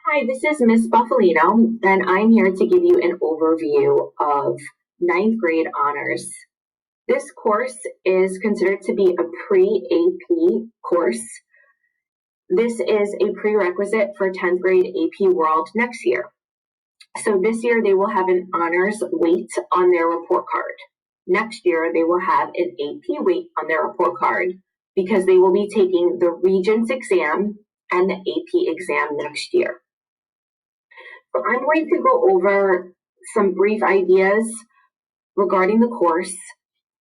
Hi, this is Miss Buffalino, and I'm here to give you an overview of ninth grade honors. This course is considered to be a pre-AP course. This is a prerequisite for 10th grade AP World next year. So this year they will have an honors weight on their report card. Next year they will have an AP weight on their report card because they will be taking the Regents exam and the AP exam next year. So I'm going to go over some brief ideas regarding the course,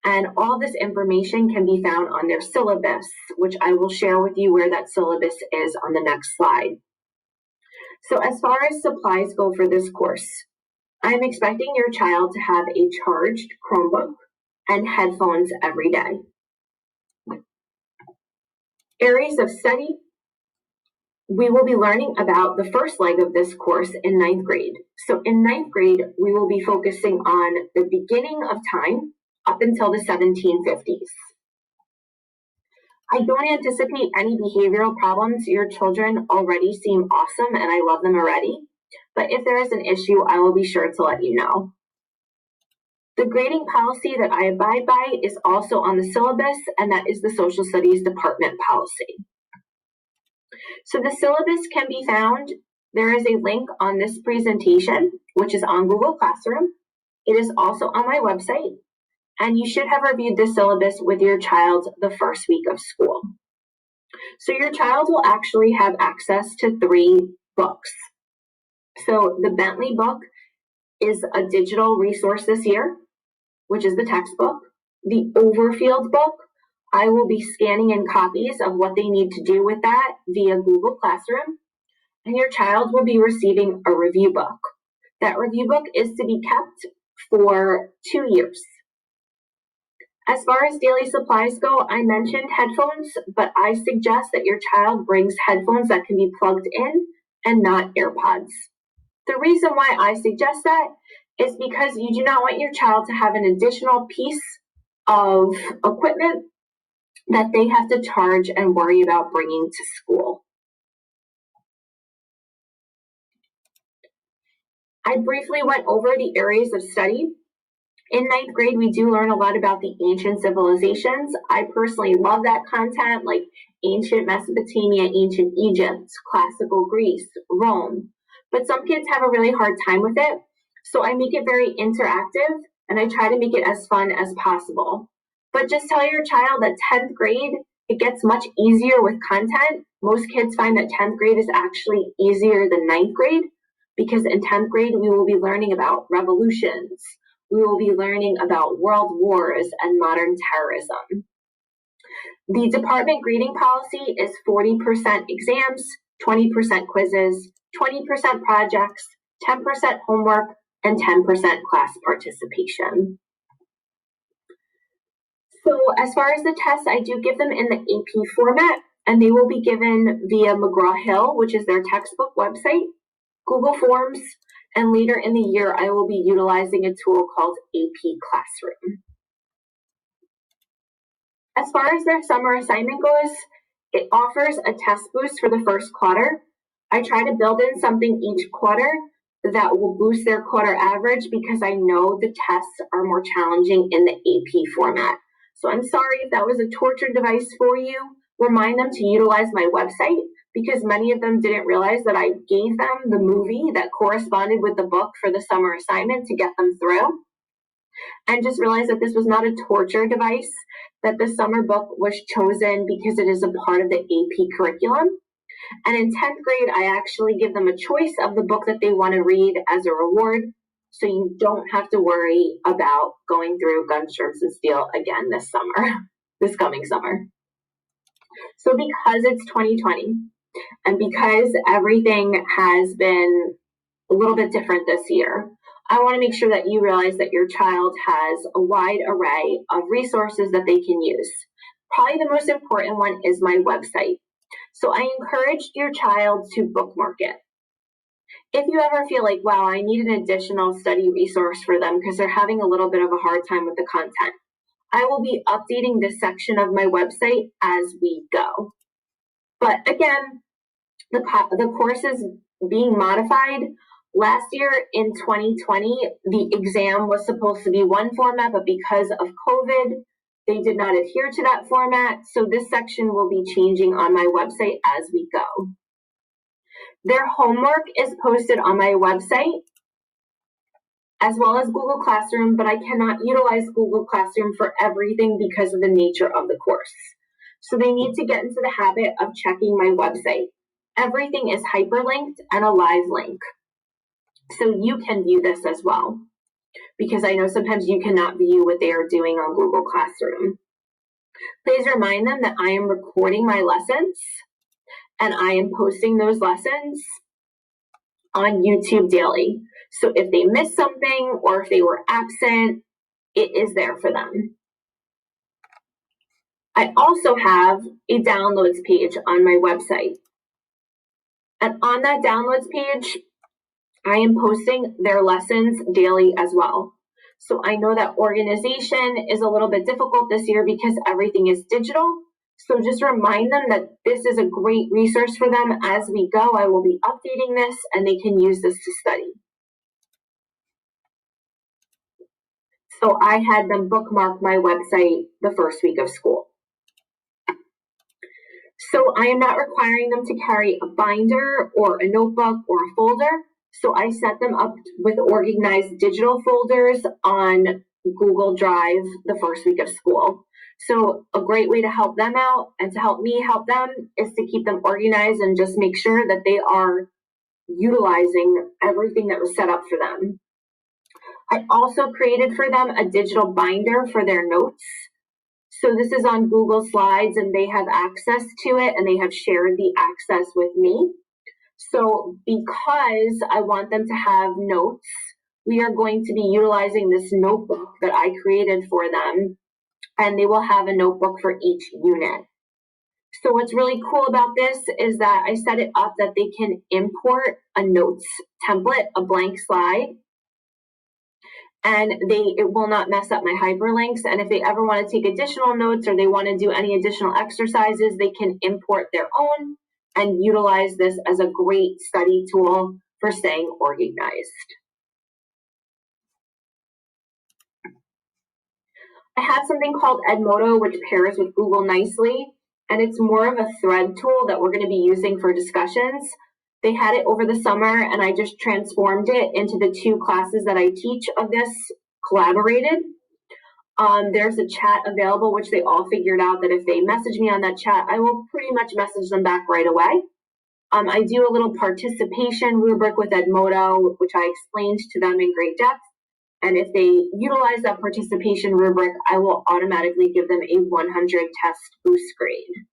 and all this information can be found on their syllabus, which I will share with you where that syllabus is on the next slide. So as far as supplies go for this course, I'm expecting your child to have a charged Chromebook and headphones every day. Areas of study. We will be learning about the first leg of this course in ninth grade. So in ninth grade, we will be focusing on the beginning of time up until the 1750s. I don't anticipate any behavioral problems. Your children already seem awesome and I love them already. But if there is an issue, I will be sure to let you know. The grading policy that I abide by is also on the syllabus, and that is the Social Studies Department policy. So the syllabus can be found. There is a link on this presentation, which is on Google Classroom. It is also on my website, and you should have reviewed the syllabus with your child the first week of school. So your child will actually have access to 3 books. So the Bentley book is a digital resource this year, which is the textbook. The Overfield book, I will be scanning in copies of what they need to do with that via Google Classroom, and your child will be receiving a review book. That review book is to be kept for 2 years. As far as daily supplies go, I mentioned headphones, but I suggest that your child brings headphones that can be plugged in and not AirPods. The reason why I suggest that is because you do not want your child to have an additional piece of equipment that they have to charge and worry about bringing to school. I briefly went over the areas of study. In ninth grade, we do learn a lot about the ancient civilizations. I personally love that content, like ancient Mesopotamia, ancient Egypt, classical Greece, Rome. But some kids have a really hard time with it, so I make it very interactive, and I try to make it as fun as possible. But just tell your child that 10th grade, it gets much easier with content. Most kids find that 10th grade is actually easier than ninth grade, because in 10th grade, we will be learning about revolutions. We will be learning about world wars and modern terrorism. The department grading policy is 40% exams, 20% quizzes, 20% projects, 10% homework, and 10% class participation. So as far as the tests, I do give them in the AP format, and they will be given via McGraw-Hill, which is their textbook website, Google Forms, and later in the year, I will be utilizing a tool called AP Classroom. As far as their summer assignment goes, it offers a test boost for the first quarter. I try to build in something each quarter that will boost their quarter average because I know the tests are more challenging in the AP format. So I'm sorry if that was a torture device for you. Remind them to utilize my website, because many of them didn't realize that I gave them the movie that corresponded with the book for the summer assignment to get them through. And just realize that this was not a torture device, that the summer book was chosen because it is a part of the AP curriculum. And in 10th grade, I actually give them a choice of the book that they want to read as a reward, so you don't have to worry about going through Guns, Germs, and Steel again this coming summer. So because it's 2020, and because everything has been a little bit different this year, I want to make sure that you realize that your child has a wide array of resources that they can use. Probably the most important one is my website. So I encourage your child to bookmark it. If you ever feel like, wow, I need an additional study resource for them because they're having a little bit of a hard time with the content, I will be updating this section of my website as we go. But again, the course is being modified. Last year in 2020, the exam was supposed to be one format, but because of COVID, they did not adhere to that format. So this section will be changing on my website as we go. Their homework is posted on my website as well as Google Classroom, but I cannot utilize Google Classroom for everything because of the nature of the course. So they need to get into the habit of checking my website. Everything is hyperlinked and a live link. So you can view this as well, because I know sometimes you cannot view what they are doing on Google Classroom. Please remind them that I am recording my lessons and I am posting those lessons on YouTube daily. So if they missed something or if they were absent, it is there for them. I also have a downloads page on my website. And on that downloads page, I am posting their lessons daily as well. So I know that organization is a little bit difficult this year because everything is digital. So just remind them that this is a great resource for them as we go. I will be updating this and they can use this to study. So I had them bookmark my website the first week of school. So I am not requiring them to carry a binder or a notebook or a folder. So I set them up with organized digital folders on Google Drive the first week of school. So a great way to help them out and to help me help them is to keep them organized and just make sure that they are utilizing everything that was set up for them. I also created for them a digital binder for their notes. So this is on Google Slides and they have access to it and they have shared the access with me. So because I want them to have notes, we are going to be utilizing this notebook that I created for them, and they will have a notebook for each unit. So what's really cool about this is that I set it up that they can import a notes template, a blank slide, and it will not mess up my hyperlinks. And if they ever want to take additional notes or they want to do any additional exercises, they can import their own and utilize this as a great study tool for staying organized. I have something called EDMODO, which pairs with Google nicely, and it's more of a thread tool that we're going to be using for discussions. They had it over the summer, and I just transformed it into the 2 classes that I teach of this collaborated. There's a chat available, which they all figured out that if they message me on that chat, I will pretty much message them back right away. I do a little participation rubric with EDMODO, which I explained to them in great depth. And if they utilize that participation rubric, I will automatically give them a 100 test boost grade.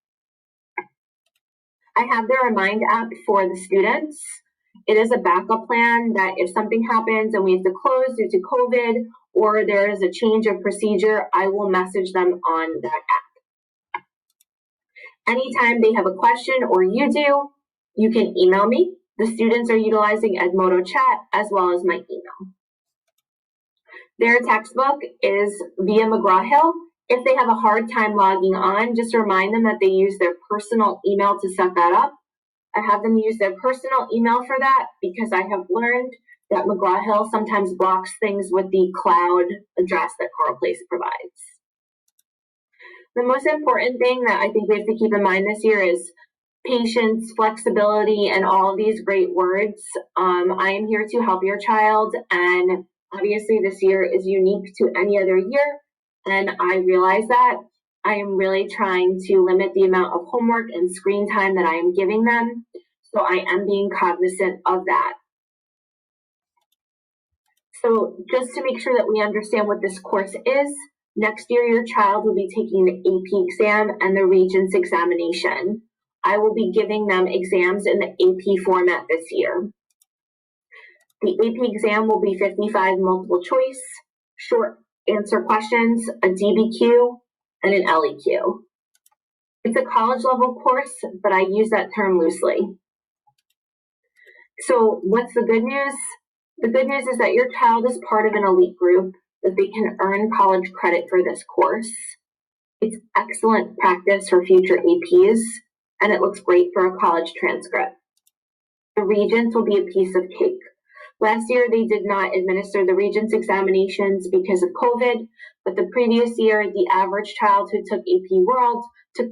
I have the Remind app for the students. It is a backup plan that if something happens and we have to close due to COVID or there is a change of procedure, I will message them on that app. Anytime they have a question or you do, you can email me. The students are utilizing EDMODO chat as well as my email. Their textbook is via McGraw Hill. If they have a hard time logging on, just remind them that they use their personal email to set that up. I have them use their personal email for that because I have learned that McGraw Hill sometimes blocks things with the cloud address that Coral Place provides. The most important thing that I think we have to keep in mind this year is patience, flexibility, and all of these great words. I am here to help your child, and obviously this year is unique to any other year, and I realize that. I am really trying to limit the amount of homework and screen time that I am giving them, so I am being cognizant of that. So just to make sure that we understand what this course is, next year your child will be taking the AP exam and the Regents examination. I will be giving them exams in the AP format this year. The AP exam will be 55 multiple choice, short answer questions, a DBQ, and an LEQ. It's a college level course, but I use that term loosely. So what's the good news? The good news is that your child is part of an elite group, that they can earn college credit for this course. It's excellent practice for future APs, and it looks great for a college transcript. The Regents will be a piece of cake. Last year, they did not administer the Regents examinations because of COVID, but the previous year, the average child who took AP World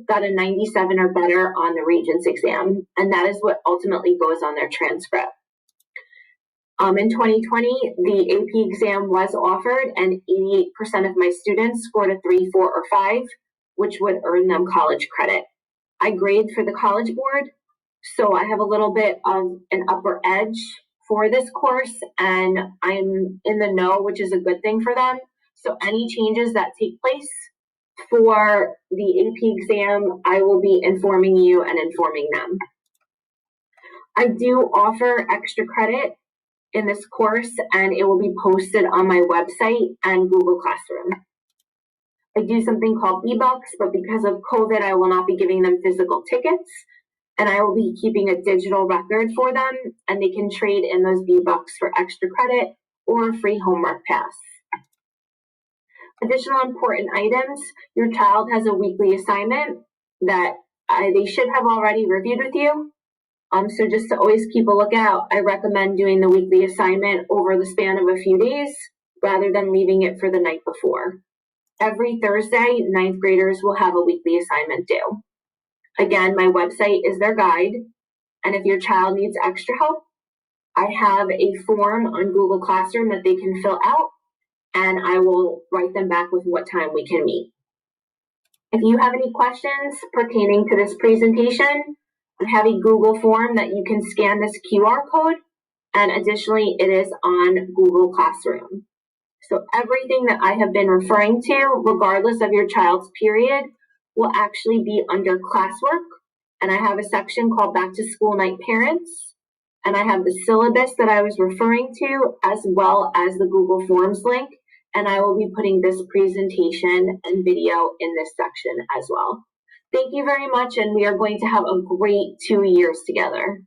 got a 97 or better on the Regents exam, and that is what ultimately goes on their transcript. In 2020, the AP exam was offered, and 88% of my students scored a 3, 4, or 5, which would earn them college credit. I grade for the College Board, so I have a little bit of an upper edge for this course, and I'm in the know, which is a good thing for them. So any changes that take place for the AP exam, I will be informing you and informing them. I do offer extra credit in this course, and it will be posted on my website and Google Classroom. I do something called eBucks, but because of COVID, I will not be giving them physical tickets, and I will be keeping a digital record for them, and they can trade in those eBucks for extra credit or a free homework pass. Additional important items: your child has a weekly assignment that they should have already reviewed with you. So just to always keep a lookout, I recommend doing the weekly assignment over the span of a few days rather than leaving it for the night before. Every Thursday, 9th graders will have a weekly assignment due. Again, my website is their guide, and if your child needs extra help, I have a form on Google Classroom that they can fill out, and I will write them back with what time we can meet. If you have any questions pertaining to this presentation, I have a Google form that you can scan this QR code, and additionally, it is on Google Classroom. So everything that I have been referring to, regardless of your child's period, will actually be under classwork, and I have a section called Back to School Night Parents, and I have the syllabus that I was referring to, as well as the Google Forms link, and I will be putting this presentation and video in this section as well. Thank you very much, and we are going to have a great 2 years together.